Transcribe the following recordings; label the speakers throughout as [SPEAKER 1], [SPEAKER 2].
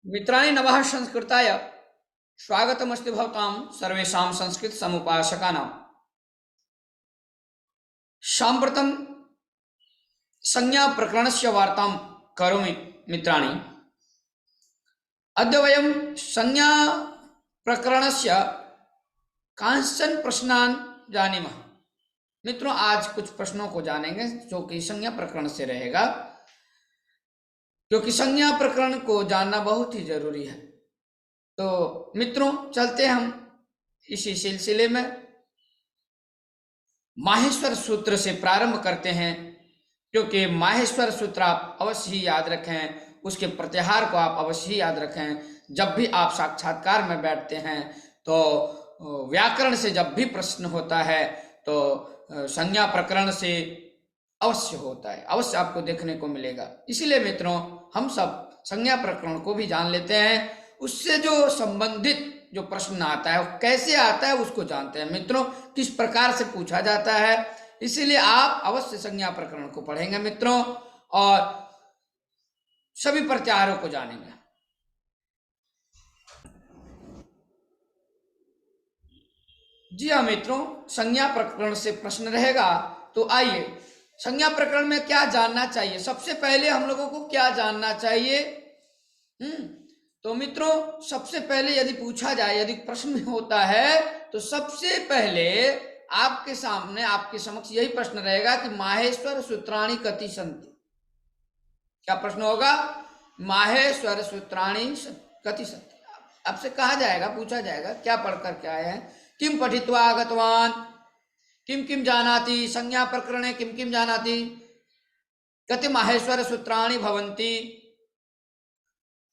[SPEAKER 1] मित्राणि नमः संस्कृताय स्वागतमस्ति भवतां सर्वेषां संस्कृत समुपासकानां। साम्प्रतं संज्ञा प्रकरणस्य वार्तां करोमि मित्राणि। अद्य वयं संज्ञा प्रकरणस्य कांश्चन प्रश्नान् जानीमः। मित्रों, आज कुछ प्रश्नों को जानेंगे जो कि संज्ञा प्रकरण से रहेगा, क्योंकि संज्ञा प्रकरण को जानना बहुत ही जरूरी है। तो मित्रों, चलते हम इसी सिलसिले में माहेश्वर सूत्र से प्रारंभ करते हैं, क्योंकि माहेश्वर सूत्र आप अवश्य ही याद रखें, उसके प्रत्याहार को आप अवश्य ही याद रखें। जब भी आप साक्षात्कार में बैठते हैं तो व्याकरण से जब भी प्रश्न होता है तो संज्ञा प्रकरण से अवश्य होता है, अवश्य आपको देखने को मिलेगा। इसीलिए मित्रों, हम सब संज्ञा प्रकरण को भी जान लेते हैं, उससे जो संबंधित जो प्रश्न आता है वो कैसे आता है उसको जानते हैं मित्रों, किस प्रकार से पूछा जाता है। इसीलिए आप अवश्य संज्ञा प्रकरण को पढ़ेंगे मित्रों और सभी प्रत्याहारों को जानेंगे। जी हाँ मित्रों, संज्ञा प्रकरण से प्रश्न रहेगा। तो आइए, संज्ञा प्रकरण में क्या जानना चाहिए। सबसे पहले हम लोगों को क्या जानना चाहिए? तो मित्रों, सबसे पहले यदि पूछा जाए, यदि प्रश्न होता है तो सबसे पहले आपके सामने, आपके समक्ष यही प्रश्न रहेगा कि माहेश्वर सूत्राणि कति सन्ति। क्या प्रश्न होगा? माहेश्वर सूत्राणि कति सन्ति। आपसे कहा जाएगा, पूछा जाएगा, क्या पढ़कर के आए हैं? किम पठित्वा आगतवान, किम किम जानाति, संज्ञा प्रकरणे किम किम जानाति, कति माहेश्वर सूत्राणि भवन्ति।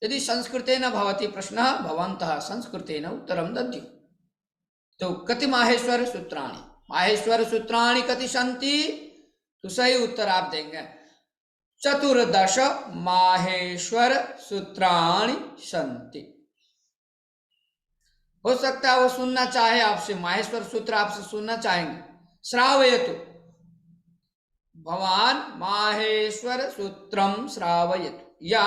[SPEAKER 1] यदि संस्कृतेन भवति प्रश्नः, भवन्तः संस्कृतेन उत्तरं दद्युः। तो कति माहेश्वर सूत्राणि, माहेश्वर सूत्राणि कति सन्ति, तो सही उत्तर आप देंगे 14 माहेश्वर सूत्राणि सन्ति। हो सकता है वो सुनना चाहे आपसे, माहेश्वर सूत्र आपसे सुनना चाहेंगे। श्रावयतु, भवान माहेश्वर सूत्रम श्रावयतु, या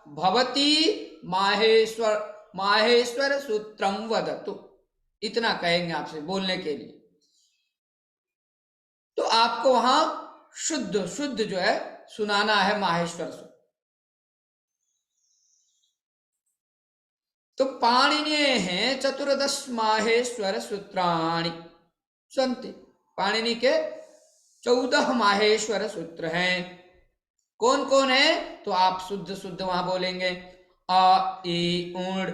[SPEAKER 1] भवती माहेश्वर सूत्रम वदतु, इतना कहेंगे आपसे बोलने के लिए। तो आपको वहां शुद्ध शुद्ध जो है सुनाना है माहेश्वर सूत्र। तो पाणिनीय हैं 14 माहेश्वर सूत्राणि सन्ति। पाणिनि के 14 माहेश्वर सूत्र हैं। कौन कौन है? तो आप शुद्ध शुद्ध वहां बोलेंगे। अ ई उण,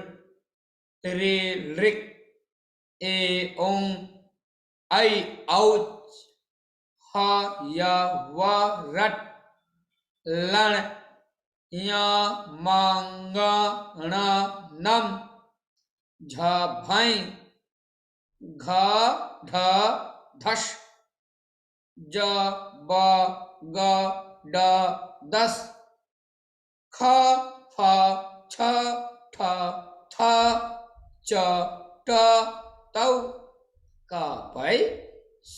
[SPEAKER 1] रे ऋक, ए ओं, ऐ औच, ह य व रट, लण य म ङ ण नम, झ भै, घ ढ धश, ज ब ग ड दस, ख फ छ ठ थ च ट तौ, क पै स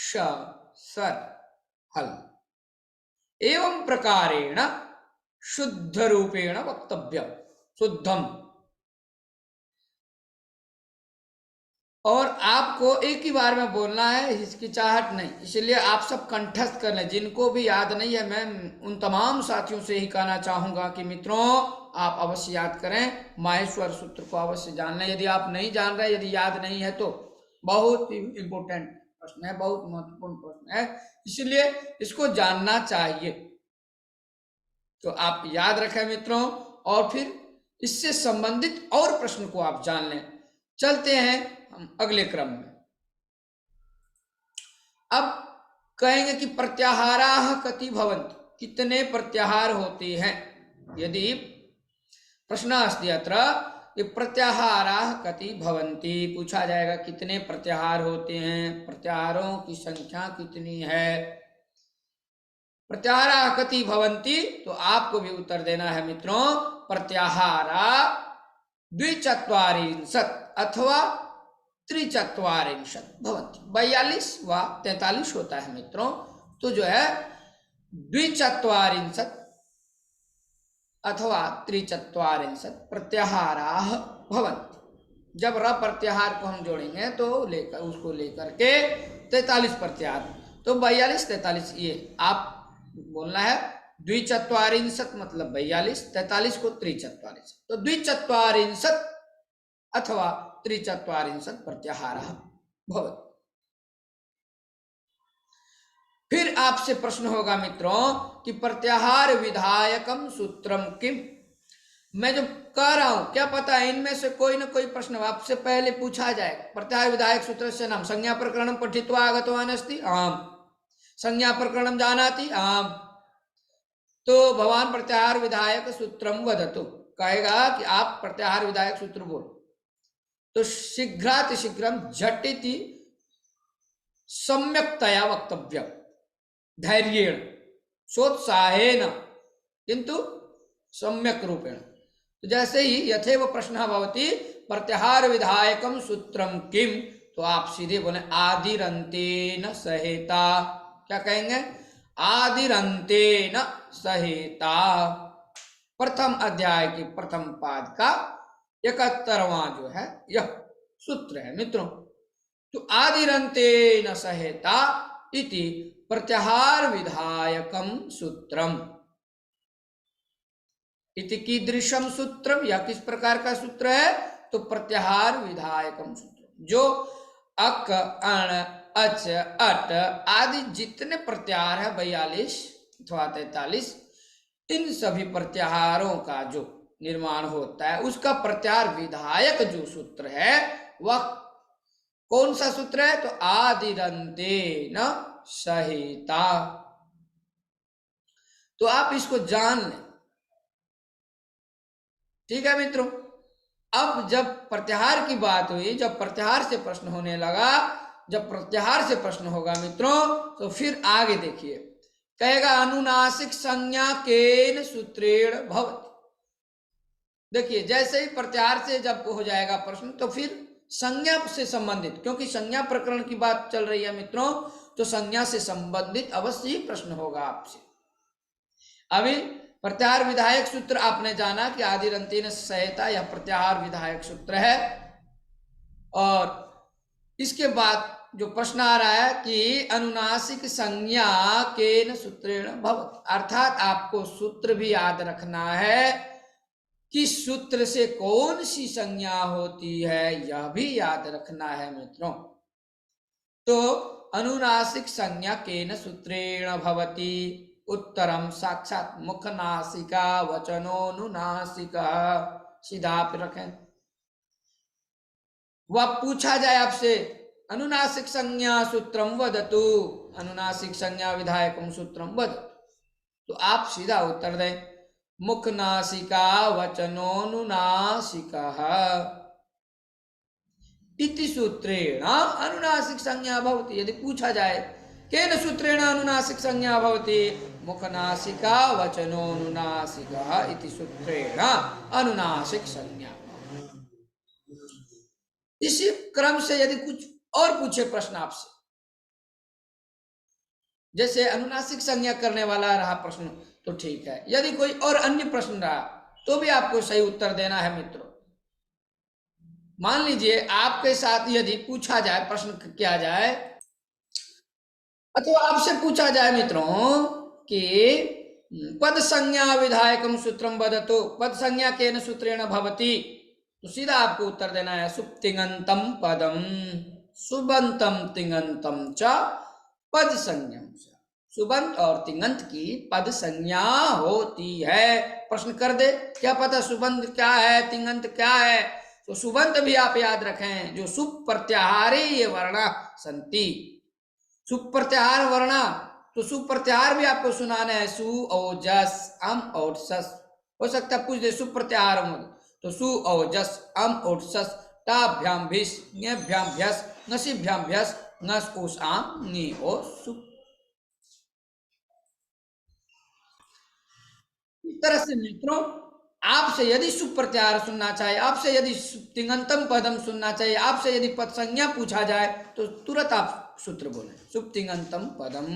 [SPEAKER 1] श सर हल। एवं प्रकारेण शुद्ध रूपेण वक्तव्यम, शुद्धम। और आपको एक ही बार में बोलना है, हिचकिचाहट नहीं। इसलिए आप सब कंठस्थ कर लें। जिनको भी याद नहीं है, मैं उन तमाम साथियों से ही कहना चाहूंगा कि मित्रों, आप अवश्य याद करें, माहेश्वर सूत्र को अवश्य जान लें। यदि आप नहीं जान रहे, यदि याद नहीं है, तो बहुत ही इंपॉर्टेंट प्रश्न है, बहुत महत्वपूर्ण प्रश्न है, इसलिए इसको जानना चाहिए। तो आप याद रखें मित्रों, और फिर इससे संबंधित और प्रश्न को आप जान लें। चलते हैं हम अगले क्रम में। अब कहेंगे कि प्रत्याहाराः कति भवन्ति, कितने प्रत्याहार होते हैं। यदि प्रश्न अस्ति अत्र ये प्रत्याहाराः कति भवन्ति, पूछा जाएगा कितने प्रत्याहार होते हैं, प्रत्याहारों की संख्या कितनी है। प्रत्याहाराः कति भवन्ति, तो आपको भी उत्तर देना है मित्रों, प्रत्याहारा 42 अथवा 43 भवन्ति। 42 व 43 होता है मित्रों। तो जो है 42 अथवा त्रिचत्वारिंशत् प्रत्याहाराः भवन्ति। जब र प्रत्याहार को हम जोड़ेंगे तो उसको लेकर के 43 प्रत्याहार, तो 42 43, ये आप बोलना है। द्विचत्वारिंशत् मतलब 42, 43 को त्रिचत्वारिंशत्, तो द्विचत्वारिंशत् अथवा त्रिचत्वारिंशत् प्रत्याहारः भवति। फिर आपसे प्रश्न होगा मित्रों कि प्रत्याहार विधायकम सूत्रम किम। मैं जो कह रहा हूं, क्या पता है इनमें से कोई ना कोई प्रश्न आपसे पहले पूछा जाए। प्रत्याहार विधायक सूत्र से नाम संज्ञा प्रकरणम पठित्वा आगतवान् अस्ति, आम। संज्ञा प्रकरणम जानाति, आम। तो भवान प्रत्याहार विधायक सूत्रम वदतु, कहेगा कि आप प्रत्याहार विधायक सूत्र बोलो। तो शीघ्रातिशीघ्रम झटिति सम्यक्तया वक्तव्यम्, धैर्येण सोत्साहेन किंतु सम्यक रूपेण। तो जैसे ही यथेव प्रश्नः भवति प्रत्याहार विधायकम सूत्रम किम, तो आप सीधे बोले आदिरन्तेन सहेता। क्या कहेंगे? आदिरन्तेन सहेता। प्रथम अध्याय के प्रथम पाद का 71वां जो है यह सूत्र है मित्रों। तो आदिरन्तेन सहेता इति प्रत्याहार विधायकम सूत्रम। इति कीदृशम सूत्रम, या किस प्रकार का सूत्र है? तो प्रत्याहार विधायकम सूत्र, जो अक अण अच अट आदि जितने प्रत्याहार है 42 अथवा 43, इन सभी प्रत्याहारों का जो निर्माण होता है उसका प्रत्याहार विधायक जो सूत्र है वह कौन सा सूत्र है? तो आदिरन्तेन सहेता। तो आप इसको जान लें, ठीक है मित्रों। अब जब प्रत्याहार की बात हुई, जब प्रत्याहार से प्रश्न होने लगा, जब प्रत्याहार से प्रश्न होगा मित्रों, तो फिर आगे देखिए, कहेगा अनुनासिक संज्ञा केन सूत्रेण भवति। देखिए, जैसे ही प्रत्याहार से जब हो जाएगा प्रश्न, तो फिर संज्ञा से संबंधित, क्योंकि संज्ञा प्रकरण की बात चल रही है मित्रों, तो संज्ञा से संबंधित अवश्य ही प्रश्न होगा आपसे। अभी प्रत्याहार विधायक सूत्र आपने जाना कि आदिरन्तेन सहेता, यह प्रत्याहार विधायक सूत्र है। और इसके बाद जो प्रश्न आ रहा है कि अनुनासिक संज्ञा केन सूत्रेण भवति, अर्थात आपको सूत्र भी याद रखना है कि सूत्र से कौन सी संज्ञा होती है, यह भी याद रखना है मित्रों। तो अनुनासिक संज्ञा केन सूत्रेण भवति, उत्तरम साक्षात मुख नासिका वचनोनुनासिका। सीधा आप रखें, वह पूछा जाए आपसे अनुनासिक संज्ञा सूत्रम वदतु, अनुनासिक संज्ञा विधायकम सूत्रम वदतु, तो आप सीधा उत्तर दें मुख नासिका वचनोनुनासिका इति सूत्रेण अनुनासिक संज्ञा भवति। यदि पूछा जाए केन सूत्रेण अनुनासिक संज्ञा भवति, मुख नासिका वचनोनुनासिका इति सूत्रेण अनुनासिक संज्ञा। इसी क्रम से यदि कुछ और पूछे प्रश्न आपसे, जैसे अनुनासिक संज्ञा करने वाला रहा प्रश्न तो ठीक है, यदि कोई और अन्य प्रश्न रहा तो भी आपको सही उत्तर देना है मित्रों। मान लीजिए आपके साथ यदि पूछा जाए, प्रश्न किया जाए अथवा आपसे पूछा जाए मित्रों कि पद संज्ञा विधायकम सूत्रम वदतु, पद संज्ञा केन सूत्रेण भवति, तो सीधा आपको उत्तर देना है सुप्तिङन्तम पदम सुबंतम तिङन्तम च पद संज्ञम। सुबंत और तिङंत की पद संज्ञा होती है। प्रश्न कर दे, क्या पता सुबंत क्या है, तिङंत क्या है, तो सुबंत भी आप याद रखें, जो सुप प्रत्याहारे ये वर्णा संति, सुप प्रत्याहार वर्णा, तो सुप प्रत्याहार भी आपको सुनाना है, सु औ जस अम और सस। हो सकता है पूछ दे सुप प्रत्याहार, तो सु औ जस अम और सस, टाभ्याम भिस ञभ्याम भ्यस नसिभ्याम भ्यस नस ओस आम नी ओ सुप। इस तरह से मित्रों आपसे यदि सुप प्रत्याहार सुनना चाहिए, आपसे यदि तिङन्तम पदम सुनना चाहिए, आपसे यदि पद संज्ञा पूछा जाए तो तुरंत आप सूत्र बोले सुप तिङन्तम पदम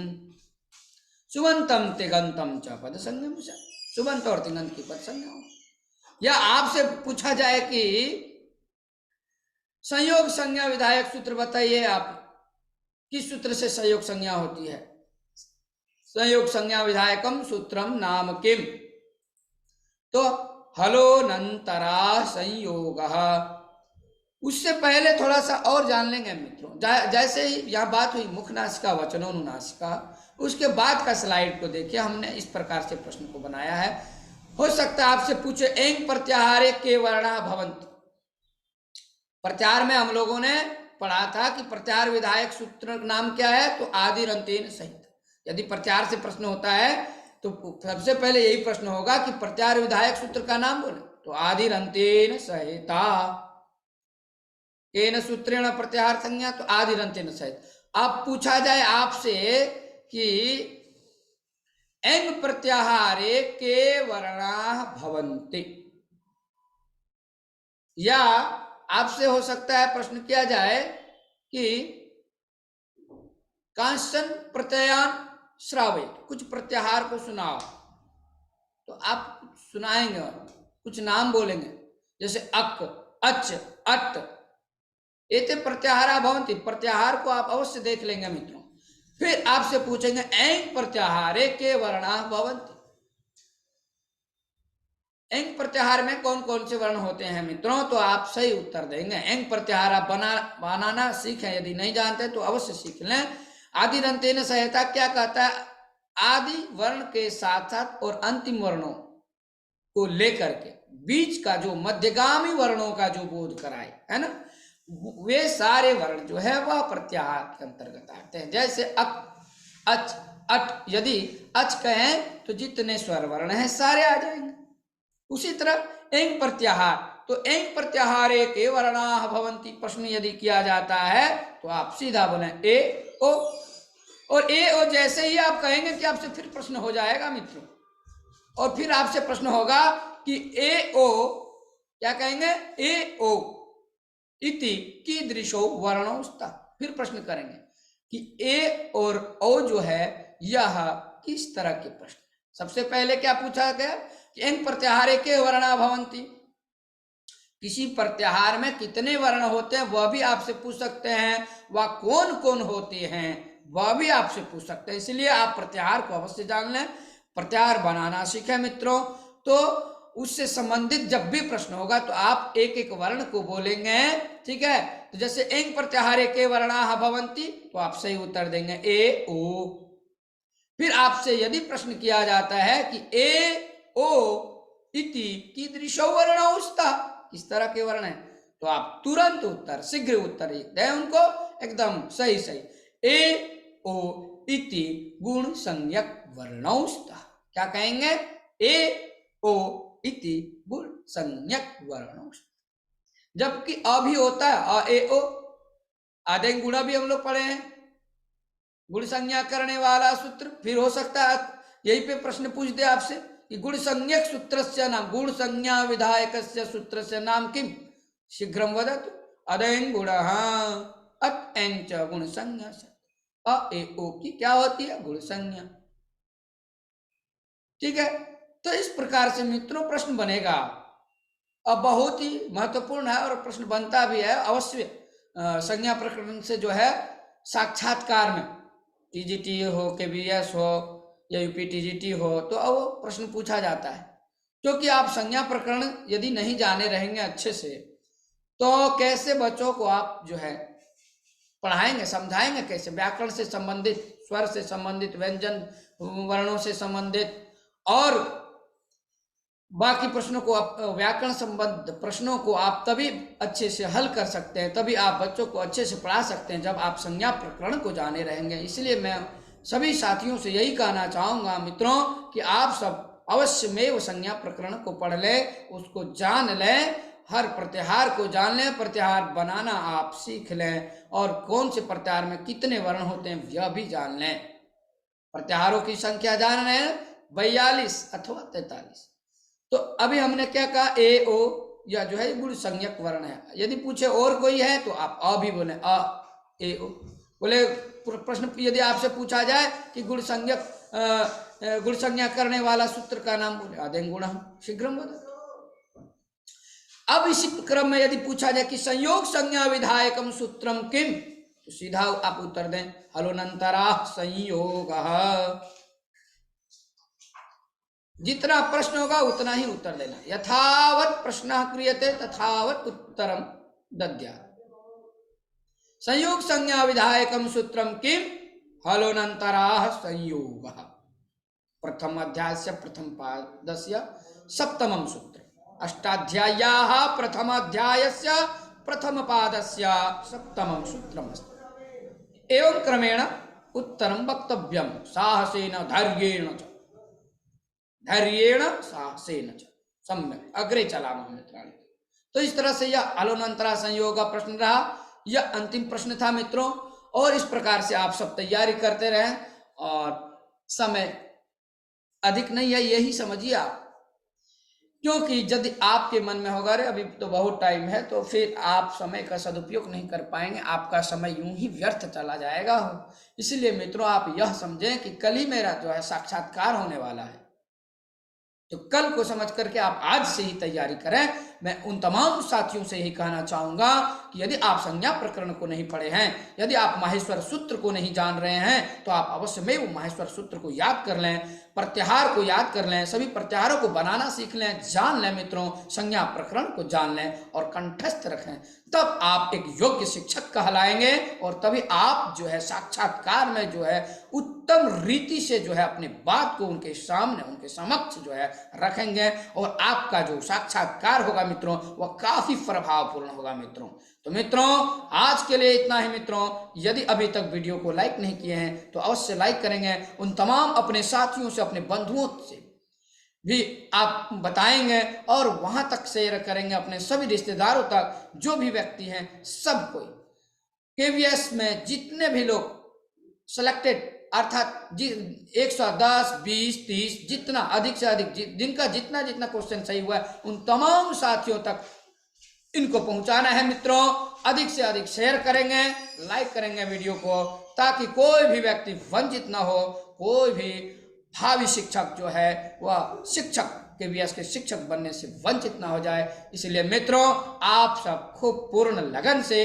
[SPEAKER 1] सुबंतम तिङन्तम च पद संज्ञम। सुबंत और तिङंत की पद संज्ञा हो। या आपसे पूछा जाए कि संयोग संज्ञा विधायक सूत्र बताइए, आप किस सूत्र से संयोग संज्ञा होती है? संयोग संज्ञा विधायकम सूत्रम नाम किम? तो हलोनंतरा संयोग। उससे पहले थोड़ा सा और जान लेंगे मित्रों। जैसे ही यह बात हुई मुख नासिका वचनोनुनासिका, उसके बाद का स्लाइड को देखिए, हमने इस प्रकार से प्रश्न को बनाया है। हो सकता है आपसे पूछे एंग प्रत्याहारे के वर्णा भवन्ति। प्रत्याहार में हम लोगों ने पढ़ा था कि प्रत्याहार विधायक सूत्र नाम क्या है? तो आदिर अंतेन सहित। यदि प्रत्याहार से प्रश्न होता है तो सबसे पहले यही प्रश्न होगा कि प्रत्याहार विधायक सूत्र का नाम बोले, तो आदिर अंतेन सहिता। केन सूत्रेण प्रत्याहार संज्ञा, तो आदिर अंतेन सहित। अब पूछा जाए आपसे कि एंग प्रत्याहारे के वर्णा भवन्ति, या आपसे हो सकता है प्रश्न किया जाए कि कांसन प्रत्ययान श्रावयेत, कुछ प्रत्याहार को सुनाओ। तो आप सुनाएंगे और कुछ नाम बोलेंगे, जैसे अक, अच, अट, एते प्रत्याहारा भवन्ति। प्रत्याहार को आप अवश्य देख लेंगे मित्रों। फिर आपसे पूछेंगे एंग प्रत्याहारे के वर्णा भवन्ति। एंग प्रत्याहार में कौन कौन से वर्ण होते हैं मित्रों? तो आप सही उत्तर देंगे। एंग प्रत्याहार आप बनाना सीखें, यदि नहीं जानते तो अवश्य सीख लें। आदि अंतेन सहायता क्या कहता है? आदि वर्ण के साथ साथ और अंतिम वर्णों को लेकर के बीच का जो मध्यगामी वर्णों का जो बोध कराए, है ना, वे सारे वर्ण जो है वह प्रत्याहार के अंतर्गत आते हैं। जैसे अक, अच, अट, यदि अच कहें तो जितने स्वर वर्ण हैं सारे आ जाएंगे। उसी तरह एंग प्रत्याहार, तो एंग प्रत्याहारे के वर्णा भवन्ति प्रश्न यदि किया जाता है तो आप सीधा बोले ए ओ, और ए ओ जैसे ही आप कहेंगे कि आपसे फिर प्रश्न हो जाएगा मित्रों, और फिर आपसे प्रश्न होगा कि ए ओ क्या कहेंगे? ए ओ इति कीदृशो वर्णोस्ता। फिर प्रश्न करेंगे कि ए और ओ जो है यह किस तरह के प्रश्न। सबसे पहले क्या पूछा गया कि एंग प्रत्याहारे के वर्णा भवन्ति, किसी प्रत्याहार में कितने वर्ण होते हैं वह भी आपसे पूछ सकते हैं, वह कौन कौन होते हैं वह भी आपसे पूछ सकते हैं। इसलिए आप प्रत्याहार को अवश्य जान लें, प्रत्याहार बनाना सीखें मित्रों। तो उससे संबंधित जब भी प्रश्न होगा तो आप एक एक वर्ण को बोलेंगे, ठीक है। तो जैसे एंग प्रत्याहारे के वर्णा भवन्ति, तो आप सही उत्तर देंगे ए ओ। फिर आपसे यदि प्रश्न किया जाता है कि ए ओ इति कीदृशो वर्णोस्ता, किस तरह के वर्ण है, तो आप तुरंत उत्तर, शीघ्र उत्तर दें उनको, एकदम सही सही। ए ओ इति गुण संज्ञक वर्णोस्ता। क्या कहेंगे? ए ओ इति गुण संज्ञक वर्णोस्ता। जबकि अ भी होता है, अ ए ओ, आधे गुणा भी हम लोग पढ़े हैं, गुण संज्ञा करने वाला सूत्र। फिर हो सकता है यही पे प्रश्न पूछ दे आपसे कि गुण संज्ञक सूत्रस्य नाम, गुण संज्ञा विधायकस्य सूत्रस्य नाम किम? शीघ्रं वदतु। अदें गुणः अट एं च गुण संज्ञा। अ ए ओ की क्या होती है? गुण संज्ञा। ठीक है, तो इस प्रकार से मित्रों प्रश्न बनेगा। अब बहुत ही महत्वपूर्ण है और प्रश्न बनता भी है अवश्य। संज्ञा प्रकरण से जो है साक्षात्कार में टीजीटी हो, केबीएस हो या यूपीटीजीटी हो, तो वो प्रश्न पूछा जाता है। क्योंकि आप संज्ञा प्रकरण यदि नहीं जाने रहेंगे अच्छे से तो कैसे बच्चों को आप जो है पढ़ाएंगे, समझाएंगे कैसे? व्याकरण से संबंधित, स्वर से संबंधित, व्यंजन वर्णों से संबंधित और बाकी प्रश्नों को आप, व्याकरण संबंध प्रश्नों को आप तभी अच्छे से हल कर सकते हैं, तभी आप बच्चों को अच्छे से पढ़ा सकते हैं जब आप संज्ञा प्रकरण को जाने रहेंगे। इसलिए मैं सभी साथियों से यही कहना चाहूँगा मित्रों कि आप सब अवश्य में वो संज्ञा प्रकरण को पढ़ लें, उसको जान लें, हर प्रत्याहार को जान लें, प्रत्याहार बनाना आप सीख लें, और कौन से प्रत्याहार में कितने वर्ण होते हैं यह भी जान लें। प्रत्याहारों की संख्या जान रहे हैं 42 अथवा 43। तो अभी हमने क्या कहा? ए ओ या जो है गुण संज्ञक वर्ण है। यदि पूछे और कोई है तो आप अ भी बोले, अ ए ओ बोले। प्रश्न यदि आपसे पूछा जाए कि गुण संज्ञक गुण संज्ञा करने वाला सूत्र का नाम बोले, आदेन गुण शीघ्रम वद। अब इसी क्रम में यदि पूछा जाए कि संयोग संज्ञा विधायकम सूत्रम किम, तो सीधा आप उत्तर दें हलोनंतरा संयोग। जितना प्रश्न होगा उतना ही उत्तर देना, यथावत प्रश्न क्रियते तथावत उत्तरम दद्यात्। संयोग संज्ञा विधायकम सूत्रम किम, हलोनंतरा संयोग। प्रथम अध्याय से प्रथम पादस्य सप्तमं सूत्र, अष्टाध्याय्याः प्रथम अध्यायस्य प्रथम पादस्य सप्तमं सूत्रम् अस्ति। एवं क्रमेण उत्तरं वक्तव्यं साहसेन धैर्येण च, धैर्येण साहसेन च। सम्यक अग्रे चलामः मित्राणि। तो इस तरह से यह हलोनंतरा संयोग का प्रश्न रहा, यह अंतिम प्रश्न था मित्रों। और इस प्रकार से आप सब तैयारी करते रहें, और समय अधिक नहीं है, यही समझिए आप। क्योंकि यदि आपके मन में होगा अरे अभी तो बहुत टाइम है, तो फिर आप समय का सदुपयोग नहीं कर पाएंगे, आपका समय यूं ही व्यर्थ चला जाएगा। इसलिए मित्रों आप यह समझें कि कल ही मेरा जो है साक्षात्कार होने वाला है, तो कल को समझ करके आप आज से ही तैयारी करें। मैं उन तमाम साथियों से यही कहना चाहूंगा कि यदि आप संज्ञा प्रकरण को नहीं पढ़े हैं, यदि आप माहेश्वर सूत्र को नहीं जान रहे हैं, तो आप अवश्य में वो माहेश्वर सूत्र को याद कर लें, प्रत्याहार को याद कर लें, सभी प्रत्याहारों को बनाना सीख लें, जान लें मित्रों, संज्ञा प्रकरण को जान लें और कंठस्थ रखें। तब आप एक योग्य शिक्षक कहलाएंगे, और तभी आप जो है साक्षात्कार में जो है उत्तम रीति से जो है अपनी बात को उनके सामने, उनके समक्ष जो है रखेंगे, और आपका जो साक्षात्कार होगा मित्रों वह काफी प्रभावपूर्ण होगा मित्रों। तो मित्रों आज के लिए इतना ही मित्रों। यदि अभी तक वीडियो को लाइक नहीं किए हैं तो अवश्य लाइक करेंगे, उन तमाम अपने साथियों से, अपने बंधुओं से भी आप बताएंगे, और वहां तक शेयर करेंगे अपने सभी रिश्तेदारों तक, जो भी व्यक्ति हैं सब कोई। केवीएस में जितने भी लोग सिलेक्टेड अर्थात 110, 20, 30 जितना अधिक से अधिक जिनका जितना जितना क्वेश्चन सही हुआ है, उन तमाम साथियों तक इनको पहुंचाना है मित्रों। अधिक से अधिक शेयर करेंगे, लाइक करेंगे वीडियो को, ताकि कोई भी व्यक्ति वंचित ना हो, कोई भी भावी शिक्षक जो है वह शिक्षक केवीएस के शिक्षक बनने से वंचित ना हो जाए। इसलिए मित्रों आप सब खूब पूर्ण लगन से,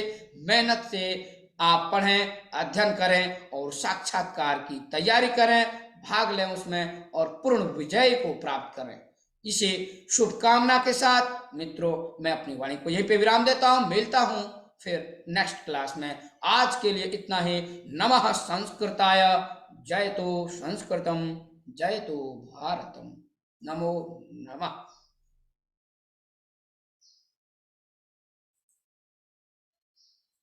[SPEAKER 1] मेहनत से आप पढ़ें, अध्ययन करें और साक्षात्कार की तैयारी करें, भाग लें उसमें और पूर्ण विजय को प्राप्त करें। इसे शुभकामना के साथ मित्रों मैं अपनी वाणी को यहीं पे विराम देता हूं। मिलता हूं फिर नेक्स्ट क्लास में। आज के लिए इतना ही। नमः संस्कृताय, जयतु संस्कृतम, जयतु भारतम। नमो नमः।